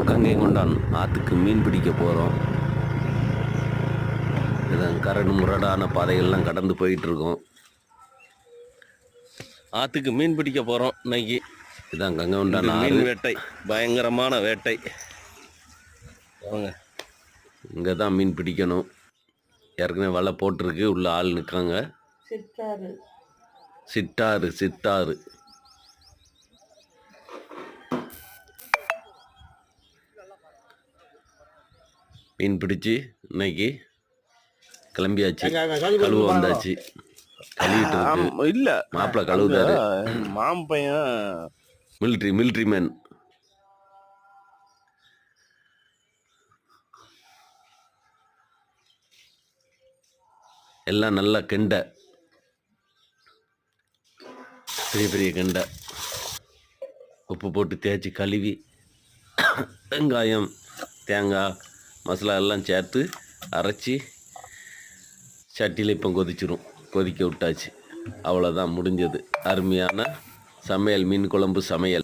கங்கை கொண்டான் ஆற்றுக்கு மீன் பிடிக்க போகிறோம். இதான் கரடு முரடான பாதைகள்லாம் கடந்து போயிட்டுருக்கோம். ஆற்றுக்கு மீன் பிடிக்க போகிறோம் இன்னைக்கு. இதான் கங்கை கொண்டான் மீன் வேட்டை, பயங்கரமான வேட்டை. வாங்க, இங்கே தான் மீன் பிடிக்கணும். ஏற்கனவே வலை போட்டிருக்கு, உள்ள ஆள் நிற்காங்க. சிட்டாறு மீன் பிடிச்சி இன்னைக்கு கிளம்பியாச்சு. கழுவ வந்தாச்சு. கழுவிட்டு இருக்கு. இல்ல மாப்பிள்ள கழுவுதாரு. மாம்பையன் மிலிட்ரி மேன். எல்லாம் நல்லா கெண்டை, பெரிய கெண்டை. உப்பு போட்டு தேய்ச்சி கழுவி வெங்காயம் தேங்காய் மசாலா எல்லாம் சேர்த்து அரைச்சி சட்டியில் இப்போ கொதிக்க விட்டாச்சு. அவ்வளோதான், முடிஞ்சது. அருமையான சமையல், மீன் குழம்பு சமையல்.